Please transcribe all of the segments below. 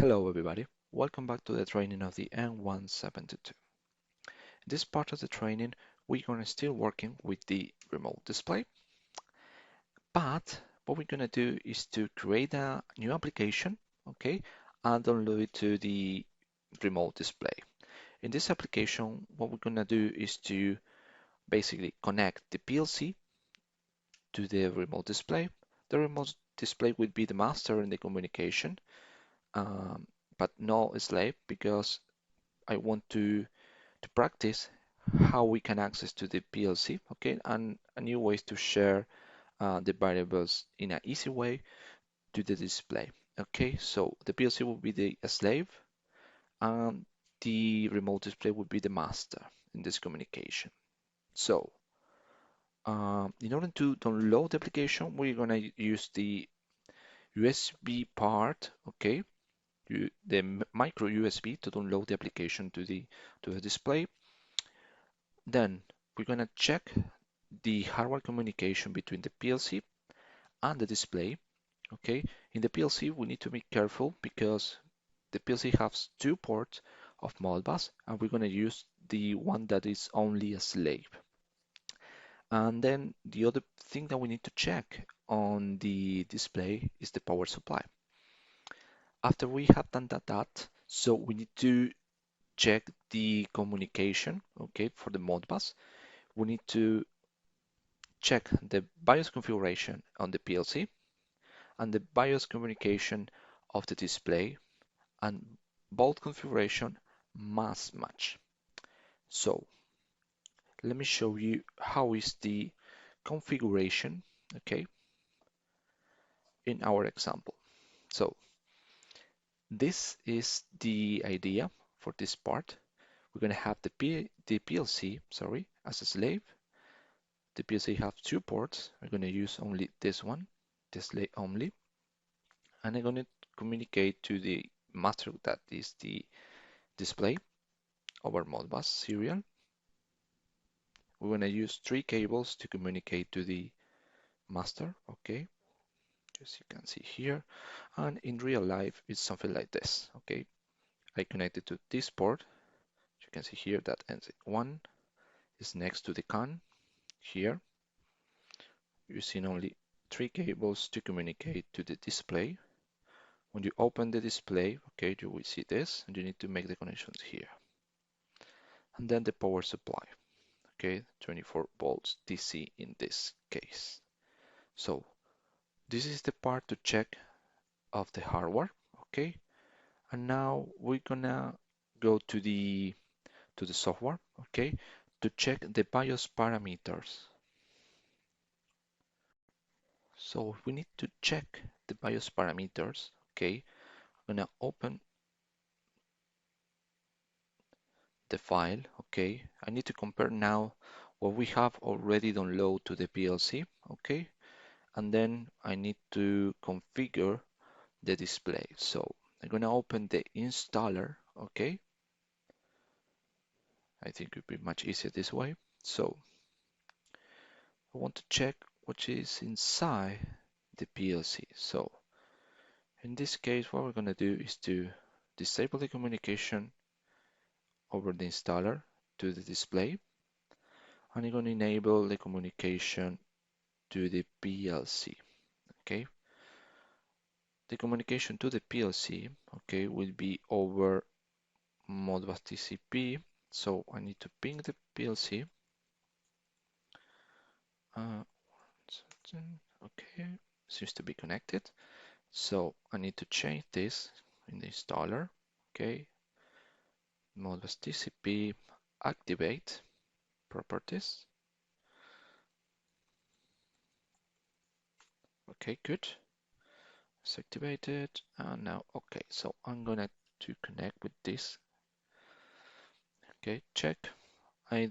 Hello everybody, welcome back to the training of the M172. In this part of the training, we're going to still working with the remote display, but what we're going to do is to create a new application, okay, and download it to the remote display. In this application, what we're going to do is to basically connect the PLC to the remote display. The remote display will be the master in the communication, um, but no slave because I want to practice how we can access to the PLC, okay, and a new ways to share the variables in an easy way to the display. Okay, so the PLC will be the slave and the remote display will be the master in this communication. So in order to download the application, we're gonna use the USB part, okay, the micro USB to download the application to the display. Then we're gonna check the hardware communication between the PLC and the display. Okay, in the PLC we need to be careful because the PLC has two ports of Modbus and we're going to use the one that is only a slave. And then the other thing that we need to check on the display is the power supply. After we have done that, so we need to check the communication, okay, for the Modbus. We need to check the BIOS configuration on the PLC and the BIOS communication of the display, and both configuration must match. So let me show you how is the configuration, okay, in our example. So this is the idea for this part. We're going to have the PLC, sorry, as a slave. The PLC have two ports. We're going to use only this one, the slave only, and I'm going to communicate to the master, that is the display, over Modbus Serial. We're going to use three cables to communicate to the master, okay, as you can see here. And in real life, it's something like this, okay. I connected to this port. You can see here that N1 is next to the CAN here, using only three cables to communicate to the display. When you open the display, okay, you will see this, and you need to make the connections here. And then the power supply, okay, 24 volts DC in this case. So this is the part to check of the hardware, okay. And now we're gonna go to the software, okay, to check the BIOS parameters. So we need to check the BIOS parameters, okay. I'm gonna open the file, okay. I need to compare now what we have already downloaded to the PLC, okay, and then I need to configure the display. So I'm gonna open the installer, okay. I think it would be much easier this way. So I want to check what is inside the PLC. So in this case, what we're going to do is to disable the communication over the installer to the display, and I'm going to enable the communication to the PLC. Okay, the communication to the PLC, okay, will be over Modbus TCP. So I need to ping the PLC. Okay, seems to be connected. So I need to change this in the installer. Okay, Modbus TCP, activate properties. Okay, good. It's activated. And now, okay, so I'm gonna to connect with this. Okay, check. I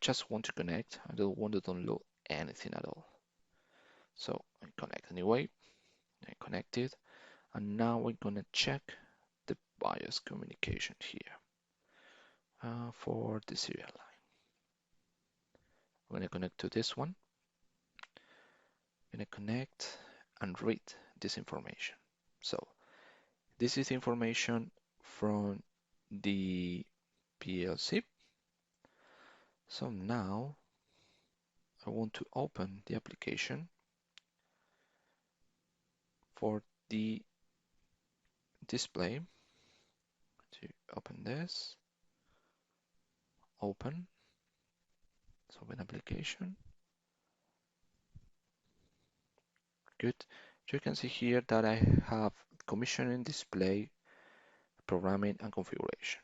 just want to connect. I don't want to download anything at all. So I connect anyway. I connected, and now we're gonna check the BIOS communication here for the serial line. I'm gonna connect to this one. I'm gonna connect and read this information. So This is information from the PLC. So now I want to open the application for the display. To open this, open, so open application. Good. So you can see here that I have commissioning, display, programming, and configuration.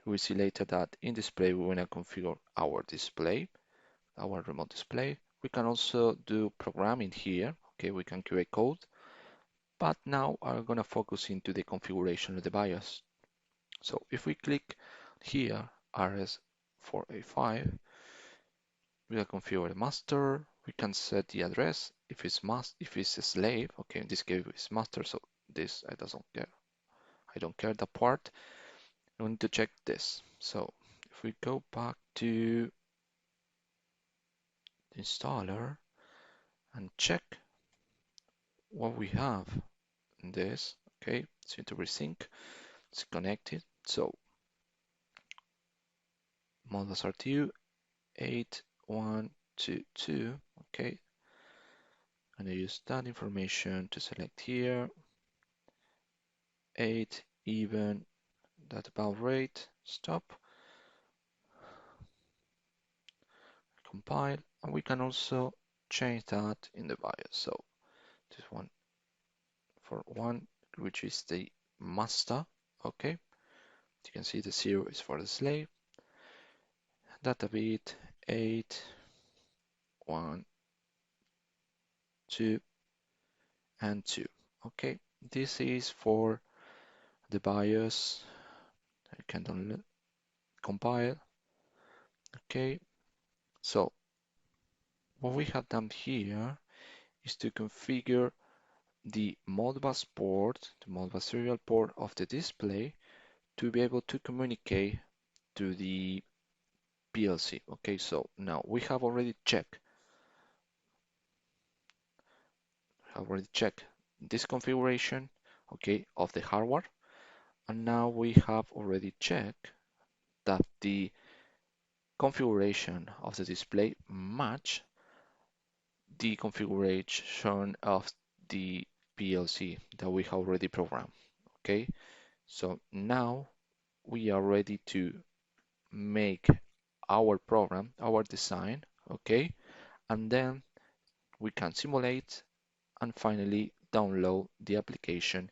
We'll see later that in display we want to configure our display, our remote display. We can also do programming here. Okay, we can create code, but now I'm going to focus into the configuration of the BIOS. So if we click here, RS485, we will configure the master. We can set the address if it's a slave. Okay, in this case it's master, so this I don't care that part. We need to check this. So if we go back to the installer and check what we have in this, okay, so to resync, it's connected. So Modbus RTU 8122, okay, and I use that information to select here 8 even that about rate, stop, compile, and we can also change that in the BIOS. So this one for one, which is the master, okay. You can see the 0 is for the slave. Data bit 8, 1, 2, and 2. Okay, this is for the BIOS. I can compile. Okay, so what we have done here is to configure the Modbus port, the Modbus serial port of the display to be able to communicate to the PLC. Okay, so now we have already checked this configuration, okay, of the hardware, and now we have already checked that the configuration of the display match the configuration of the PLC that we have already programmed. Okay, so now we are ready to make our program, our design, okay, and then we can simulate and finally download the application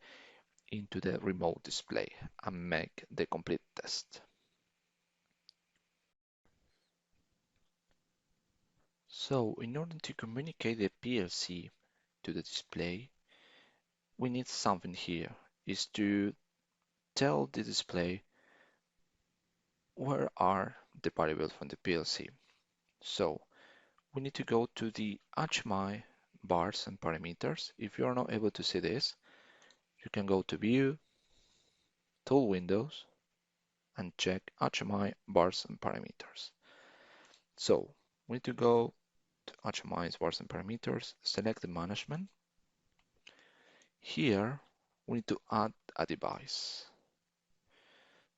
into the remote display and make the complete test. So in order to communicate the PLC to the display, we need something here, is to tell the display where are the variables from the PLC. So we need to go to the HMI bars and parameters. If you are not able to see this, you can go to View, Tool Windows, and check HMI bars and parameters. So we need to go to HMI bars and parameters, select the management. Here we need to add a device.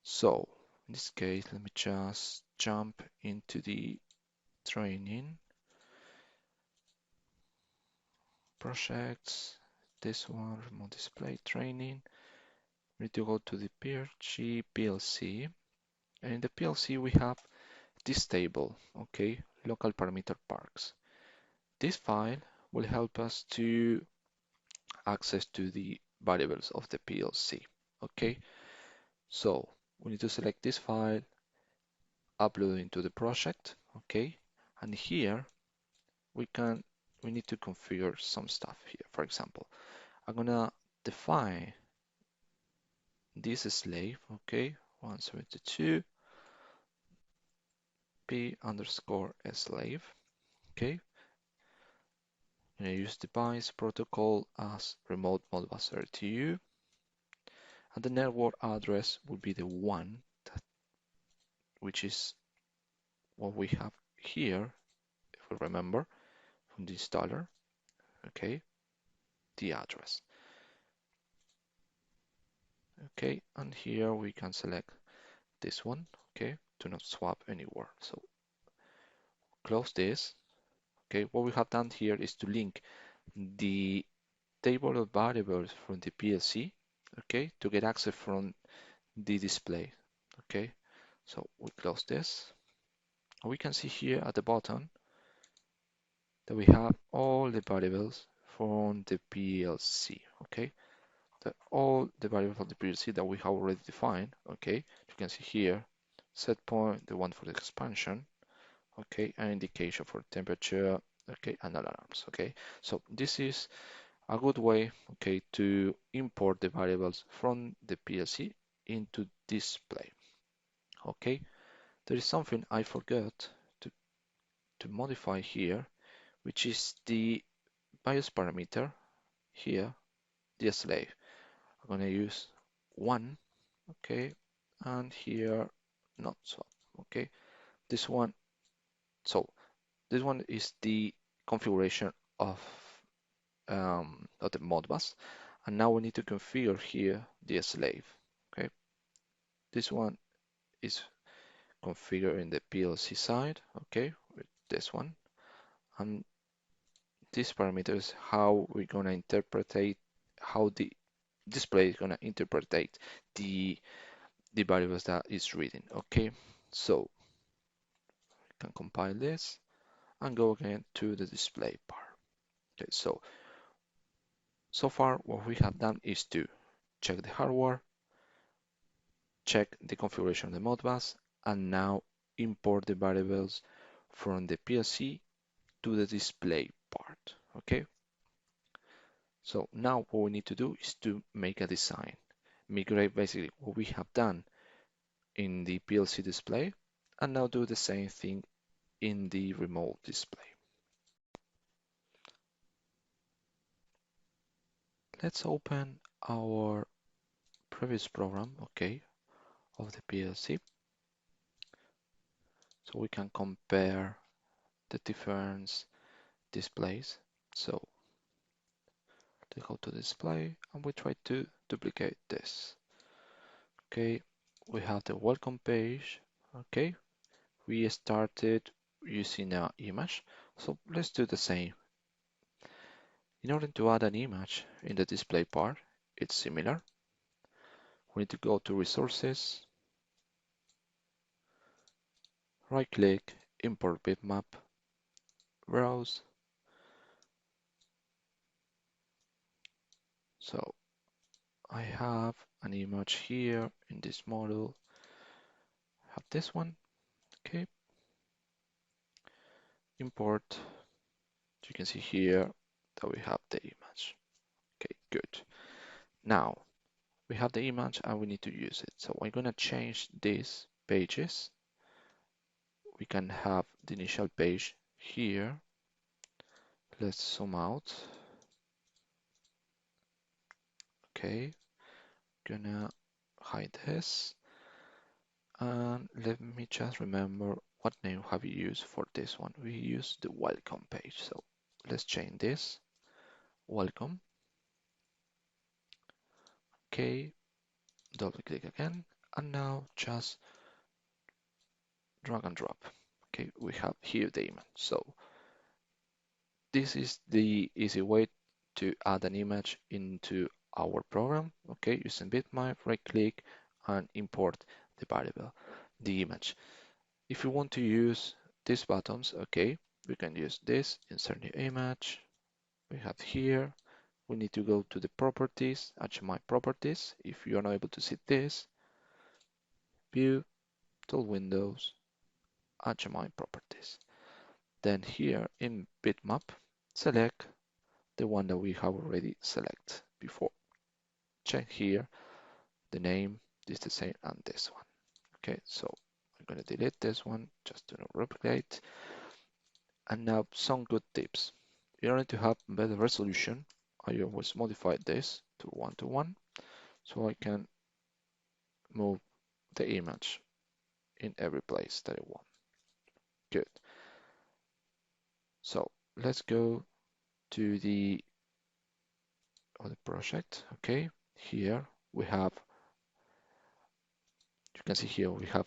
So in this case, let me just jump into the training projects, this one, remote display training. We need to go to the PRG PLC, and in the PLC we have this table, okay, local parameter parks. This file will help us to access to the variables of the PLC, okay. So we need to select this file, upload into the project, okay, and here we need to configure some stuff here. For example, I'm gonna define this slave, okay, 172 p underscore slave, okay. And I use device protocol as remote Modbus RTU, and the network address will be the one which is what we have here, if we remember from the installer, okay, the address. Okay, and here we can select this one, okay, to not swap anywhere. So close this. Okay, what we have done here is to link the table of variables from the PLC, okay, to get access from the display. Okay, so we close this. We can see here at the bottom that we have all the variables from the PLC. Okay, all the variables of the PLC that we have already defined. Okay, you can see here set point, the one for the expansion, okay, an indication for temperature, okay, and alarms. Okay, so this is a good way, okay, to import the variables from the PLC into display. Okay, there is something I forgot to, to modify here, which is the BIOS parameter here, the slave. I'm going to use 1, okay, and here not so, okay. This one, so this one is the configuration of the Modbus, and now we need to configure here the slave. Okay, this one is configured in the PLC side. Okay, with this one, and this parameter is how we're gonna interpret how the display is gonna interpret the variables that it's reading. Okay, so we can compile this and go again to the display part. Okay, so far what we have done is to check the hardware, check the configuration of the Modbus, and now import the variables from the PLC to the display part. Okay, so now what we need to do is to make a design. Migrate basically what we have done in the PLC display, and now do the same thing in the remote display. Let's open our previous program, okay, of the PLC, so we can compare the different displays. So we go to display and we try to duplicate this. Okay, we have the welcome page. Okay, we started using an image, so let's do the same. In order to add an image in the display part, it's similar. We need to go to resources, right click, import bitmap, browse. So I have an image here in this model. I have this one. Okay, import. You can see here that we have the image. Okay, good. Now we have the image and we need to use it. So I'm gonna change these pages. We can have the initial page here. Let's zoom out. Okay, gonna hide this. And let me just remember what name have we used for this one. We use the welcome page. So let's change this. Welcome. Okay, double click again. And now just drag and drop. Okay, we have here the image. So this is the easy way to add an image into our program. Okay, using bitmap, right click and import the variable, the image. If you want to use these buttons, okay, we can use this, insert new image. We have here, we need to go to the properties, HMI properties. If you are not able to see this, view, tool windows, HMI properties. Then here in bitmap, select the one that we have already selected before. Check here, the name is the same and this one. Okay, so I'm going to delete this one just to not replicate. And now some good tips. In order to have better resolution, I always modify this to 1:1 so I can move the image in every place that I want. Good. So let's go to the other project. Okay, here we have You can see here we have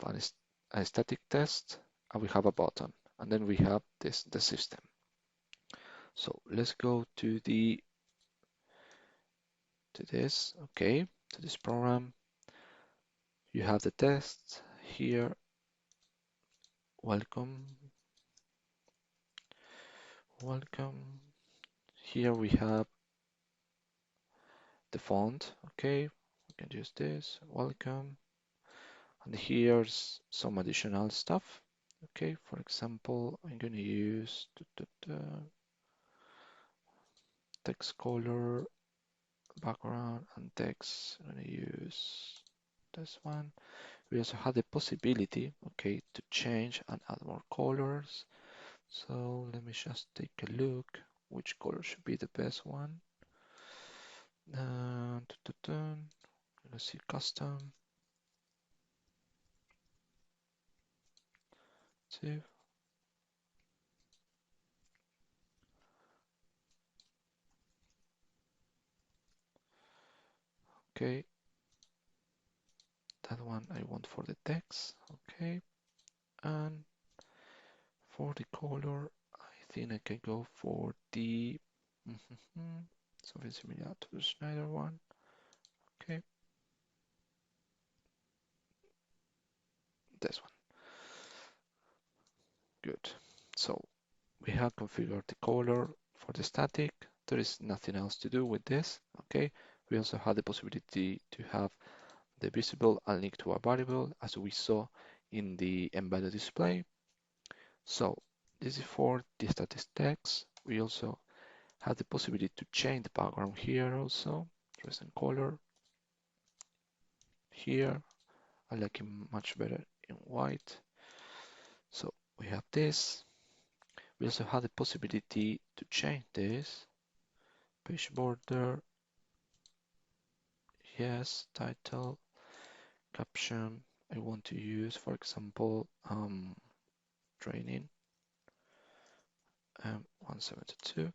a static test and we have a button, and then we have the system. So let's go to this, okay, to this program. You have the test here. Welcome. Here we have the font, okay. We can use this, welcome. And here's some additional stuff. Okay, for example, I'm going to use text color, background, and text. I'm going to use this one. We also have the possibility, okay, to change and add more colors. So let me just take a look which color should be the best one. Let's see, custom. Save. Okay, that one I want for the text. Okay, and for the color, I think I can go for the something similar to the Schneider one. Okay, this one. Good. So we have configured the color for the static. There is nothing else to do with this. Okay, we also have the possibility to have the visible and link to a variable as we saw in the embedded display. So this is for the static text. We also have the possibility to change the background here also, recent color. Here, I like it much better in white. So we have this. We also have the possibility to change this. Page border, yes, title, caption. I want to use, for example, training M172.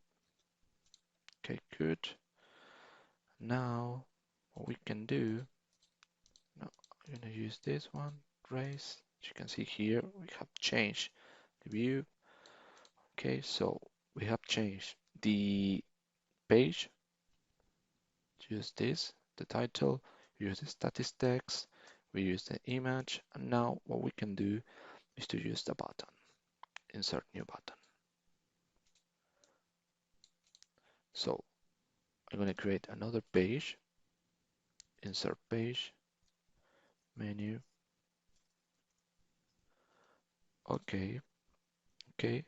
Okay, good. Now, what we can do, now I'm going to use this one, raise. As you can see here, we have changed the view. Okay, so we have changed the page. Use this, the title, use the static text, we use the image, and now what we can do is to use the button, insert new button. So I'm going to create another page, insert page, menu. Okay, okay.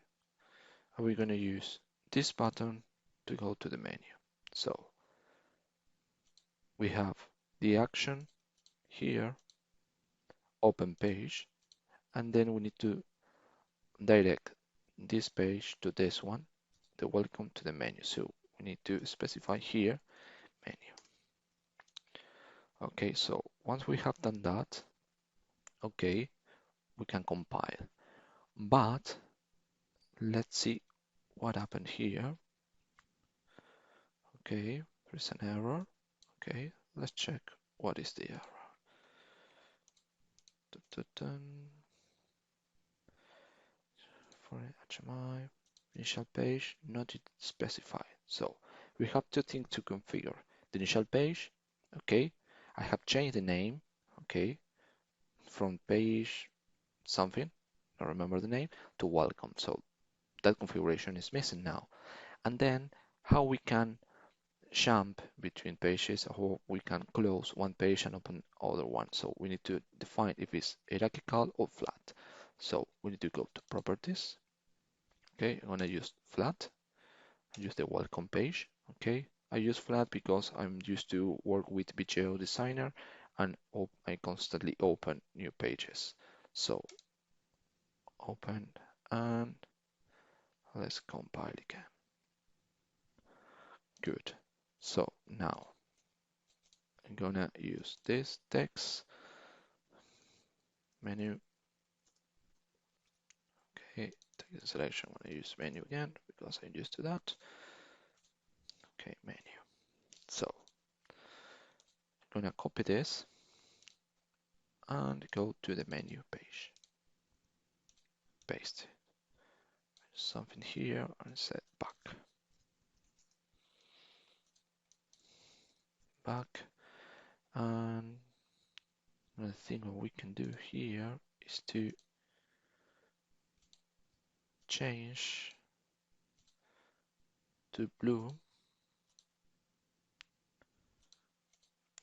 And we're going to use this button to go to the menu. So we have the action here, open page, and then we need to direct this page to this one, the welcome to the menu. So we need to specify here menu. Okay, so once we have done that, okay, we can compile. But let's see what happened here. Okay, there's an error. Okay, let's check what is the error. For HMI, initial page not specified. So we have two things to configure. The initial page, okay, I have changed the name, okay, from page something, I don't remember the name, to welcome. So that configuration is missing now. And then how we can jump between pages, or we can close one page and open other one. So we need to define if it's hierarchical or flat. So we need to go to properties. Okay, I'm gonna use flat, use the welcome page. Okay, I use flat because I'm used to work with VGO Designer and I constantly open new pages. So open and let's compile again. Good. So now I'm gonna use this text menu. Okay, take the selection. I'm gonna use menu again because I'm used to that. Okay, menu. So I'm gonna copy this and go to the menu page. Paste something here and set back. And another thing what we can do here is to change to blue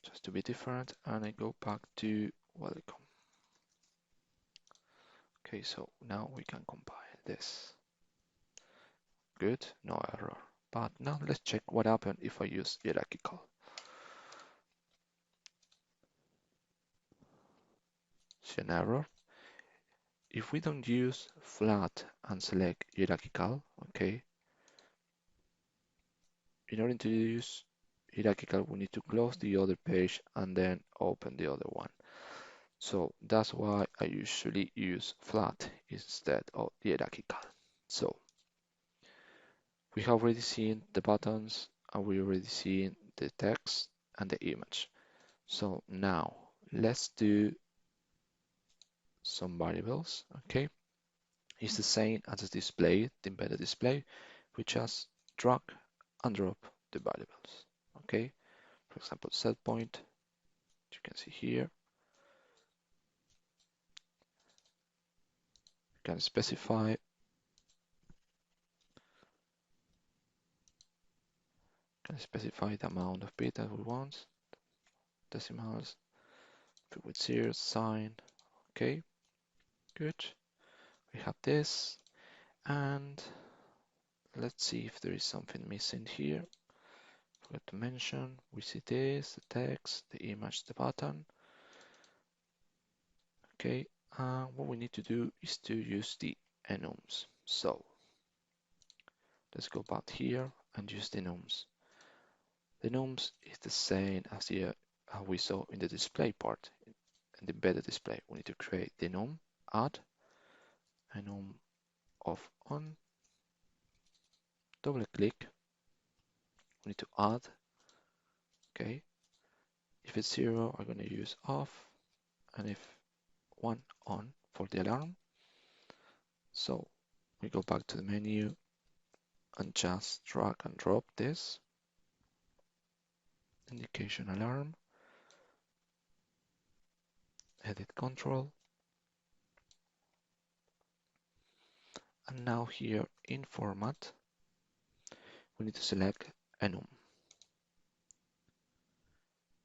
just to be different, and I go back to welcome. Okay, so now we can compile this. Good, no error. But now let's check what happened if I use hierarchical. See an error. If we don't use flat and select hierarchical, okay, in order to use hierarchical, we need to close the other page and then open the other one. So that's why I usually use flat instead of hierarchical. So we have already seen the buttons and we already seen the text and the image. So now let's do some variables, okay? It's the same as the display, the embedded display. We just drag and drop the variables, okay? For example, set point, you can see here. You can specify the amount of bit that we want, decimals, with zeros, sign, okay, good. We have this, and let's see if there is something missing here. Forgot to mention, we see this, the text, the image, the button. Okay, what we need to do is to use the enums. So let's go back here and use the enums. The enums is the same as how we saw in the display part, in the embedded display. We need to create the enum, add, enum of on, double click, we need to add, okay. If it's 0, I'm going to use off, and if 1 on for the alarm. So we go back to the menu and just drag and drop this indication alarm, edit control, and now here in format we need to select enum.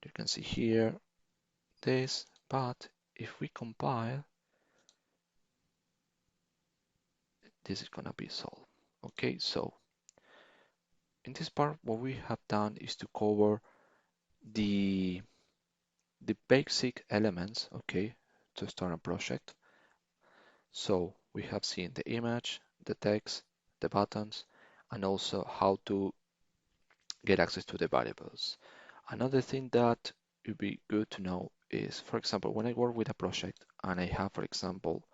You can see here this, but if we compile, this is gonna be solved. Okay, so in this part what we have done is to cover the basic elements, okay, to start a project. So we have seen the image, the text, the buttons, and also how to get access to the variables. Another thing that would be good to know is, for example, when I work with a project and I have, for example,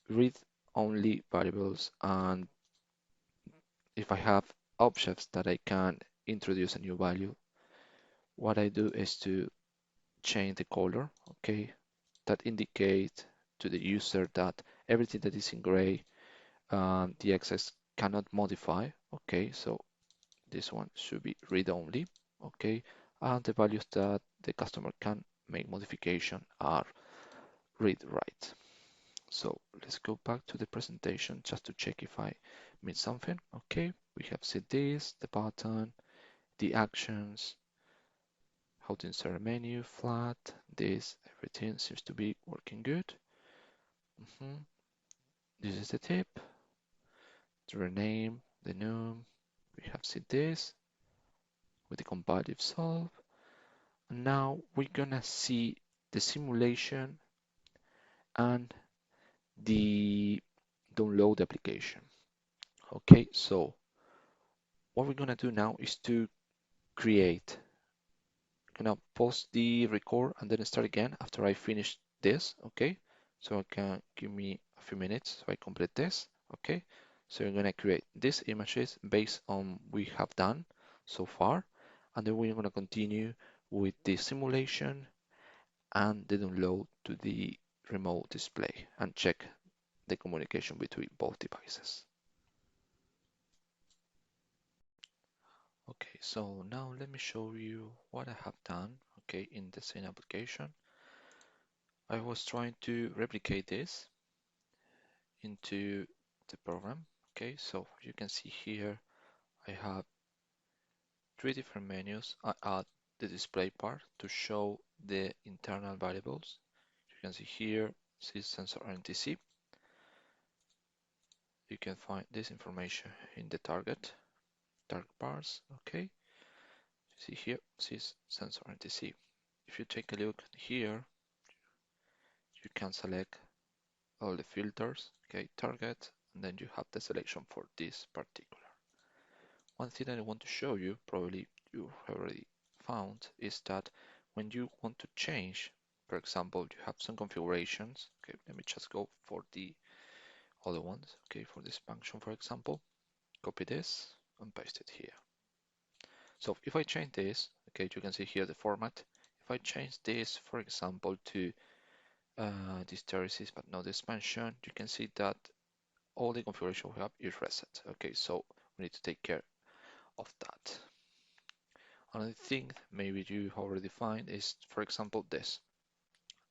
read-only variables, and if I have objects that I can introduce a new value, what I do is to change the color, okay, that indicate to the user that everything that is in gray, the access cannot modify, okay, so this one should be read-only, okay, and the values that the customer can make modification are read-write. So let's go back to the presentation just to check if I missed something. Okay, we have seen this, the button, the actions, how to insert a menu, flat, this, everything seems to be working good. This is the tip, to rename the name. We have seen this with the comparative solve. And now we're gonna see the simulation and the download application. Okay, so what we're gonna do now is to create. I'm gonna pause the record and then start again after I finish this. Okay, so I can give me a few minutes so I complete this. Okay, so we're gonna create these images based on we have done so far, and then we're gonna continue with the simulation and the download to the remote display and check the communication between both devices. Okay, so now let me show you what I have done, okay, in the same application. I was trying to replicate this into the program, okay, so you can see here I have three different menus. I add the display part to show the internal variables. You can see here, sys sensor NTC. You can find this information in the target bars, okay. See here, sys sensor NTC. If you take a look here, you can select all the filters, okay, target, and then you have the selection for this particular. One thing that I want to show you, probably you already found, is that when you want to change, for example, you have some configurations, okay, let me just go for the other ones, okay, for this function, for example, copy this and paste it here. So if I change this, okay, you can see here the format. If I change this, for example, to hysteresis, but not expansion, you can see that all the configuration we have is reset. Okay, so we need to take care of that. Another thing maybe you already find is, for example, this.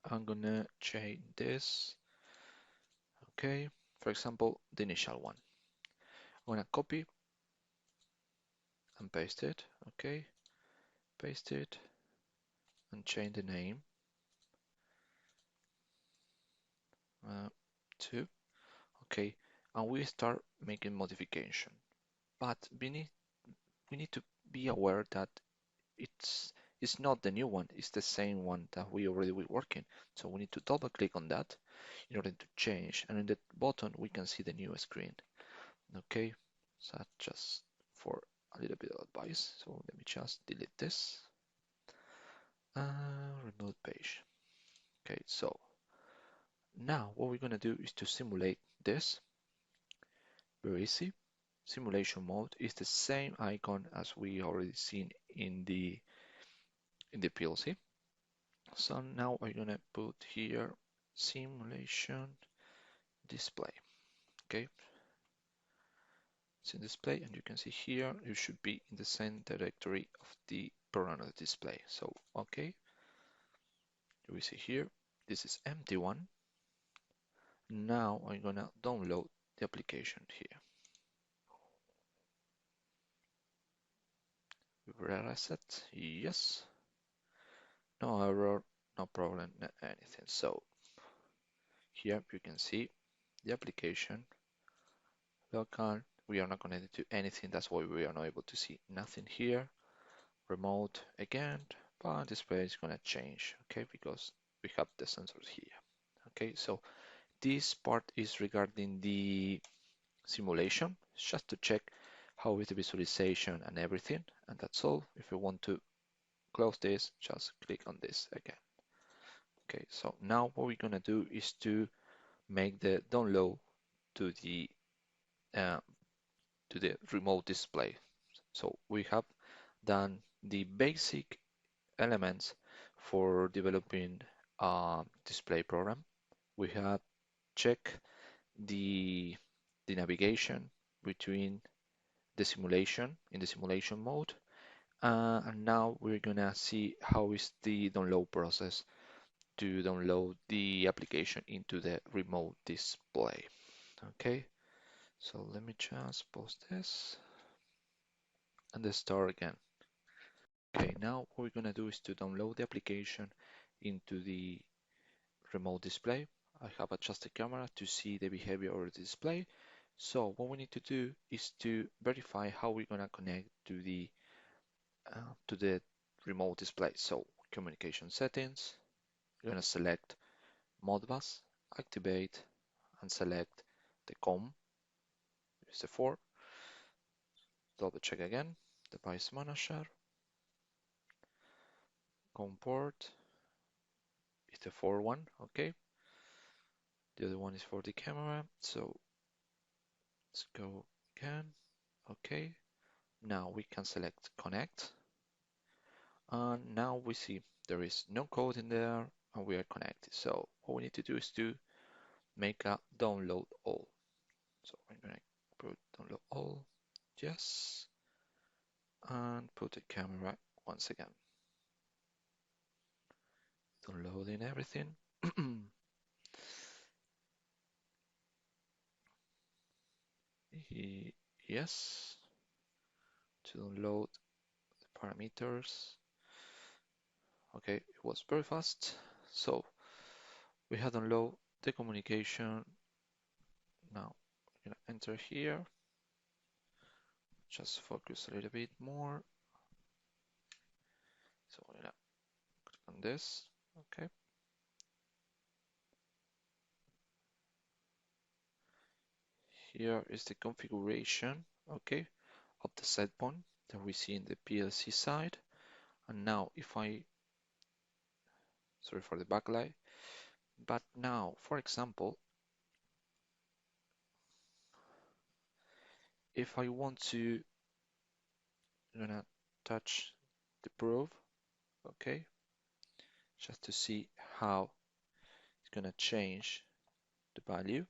I'm gonna change this. Okay, for example, the initial one. I'm gonna copy and paste it. Okay, paste it and change the name to. Okay, and we start making modification. But we need to be aware that it's not the new one, it's the same one that we already were working. So we need to double click on that in order to change. And in the button, we can see the new screen. Okay, so just for a little bit of advice. So let me just delete this. Remote page. Okay, so now what we're gonna do is to simulate this. Very easy. Simulation mode is the same icon as we already seen in the PLC. So now I'm gonna put here simulation display. Okay, it's in display, and you can see here you should be in the same directory of the program of the display. So okay, we see here this is empty one. Now I'm gonna download the application here. Reset, yes. No error, no problem, no anything. So here you can see the application local. We are not connected to anything. That's why we are not able to see nothing here. Remote again, but display is gonna change, okay, because we have the sensors here. Okay, so this part is regarding the simulation, just to check how is the visualization and everything, and that's all. If you want to close this, just click on this again. Okay, so now what we're gonna do is to make the download to the uh, remote display. So we have done the basic elements for developing a display program. We have checked the navigation between the simulation in the simulation mode, and now we're gonna see how is the download process to download the application into the remote display. Okay, so let me just pause this and then start again. Okay, now what we're gonna do is to download the application into the remote display. I have adjusted the camera to see the behavior of the display. So what we need to do is to verify how we're gonna connect to the remote display. So communication settings, we're gonna select Modbus, activate, and select the COM, is the 4. Double check again, device manager, COM port is the 4 one, okay. The other one is for the camera, so let's go again, okay. Now we can select connect, and now we see there is no code in there, and we are connected. So what we need to do is to make a download all. So I'm gonna put download all, yes, and put the camera once again. Downloading everything. Yes, to download the parameters. Okay, it was very fast. So we have download the communication. Now I'm gonna enter here. Just focus a little bit more. So I'm gonna click on this. Okay. Here is the configuration, okay, of the set point that we see in the PLC side. And now if I, sorry for the backlight, but now, for example, if I want to, I'm gonna touch the probe, okay, just to see how it's gonna change the value,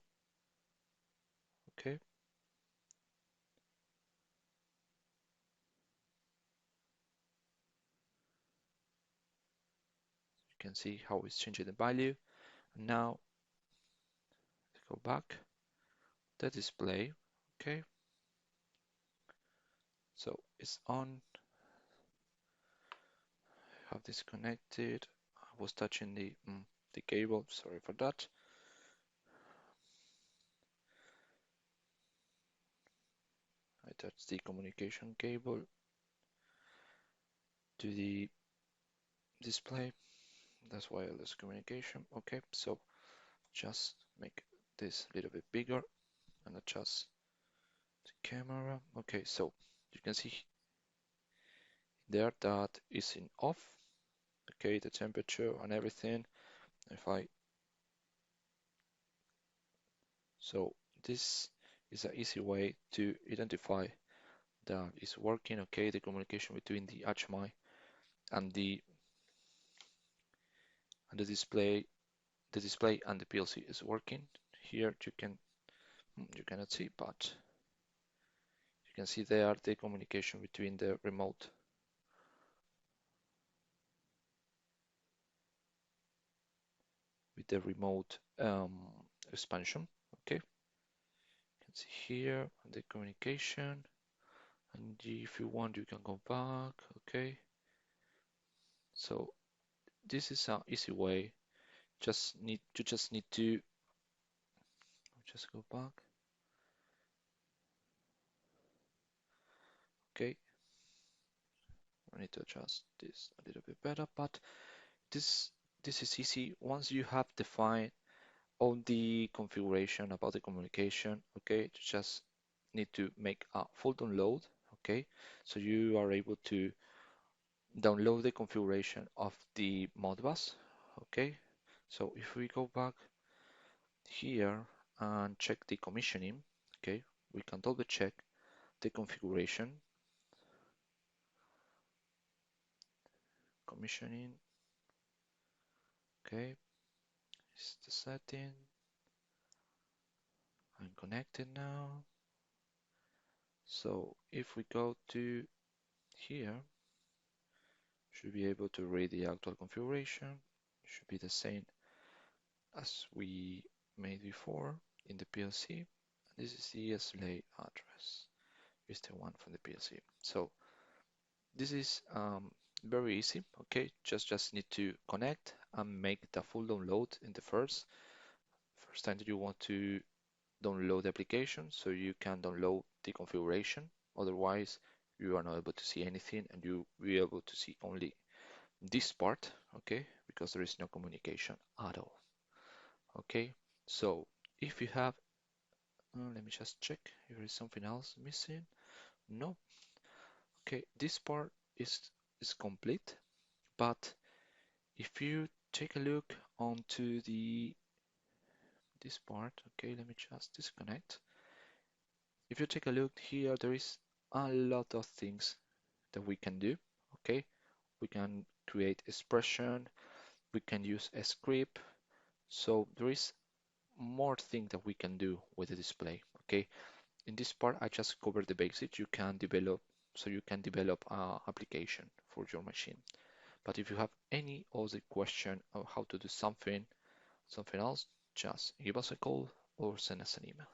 okay. You can see how it's changing the value. And now, let's go back, the display, okay. So it's on, have this connected. I was touching the cable, sorry for that. I touched the communication cable to the display. That's wireless communication. Okay, so just make this a little bit bigger and adjust the camera. Okay, so you can see there that is in off. Okay, the temperature and everything. If I so this is an easy way to identify that it's working. Okay, the communication between the HMI and the display and the PLC is working. Here you cannot see, but you can see there the communication between the remote with the remote expansion. Okay, you can see here the communication, and if you want, you can go back. Okay, so this is an easy way. Just need to just go back. Okay, I need to adjust this a little bit better, but this this is easy once you have defined all the configuration about the communication. Okay, you just need to make a full download. Okay, so you are able to download the configuration of the Modbus. Okay, so if we go back here and check the commissioning, okay, we can double check the configuration. Commissioning, okay, is the setting. I'm connected now. So if we go to here, should be able to read the actual configuration. It should be the same as we made before in the PLC. This is the SLA address. Is the one from the PLC. So this is very easy. Okay, just need to connect and make the full download in the first time that you want to download the application, so you can download the configuration. Otherwise, you are not able to see anything, and you will be able to see only this part. Okay, because there is no communication at all. Okay, so if you have, let me just check if there is something else missing. No. Okay, this part is complete, but if you take a look onto this part, okay, let me just disconnect. If you take a look here, there is a lot of things that we can do. Okay, we can create expression, We can use a script. So there is more thing that we can do with the display. Okay, in this part I just covered the basics. You can develop application for your machine. But if you have any other question on how to do something else, just give us a call or send us an email.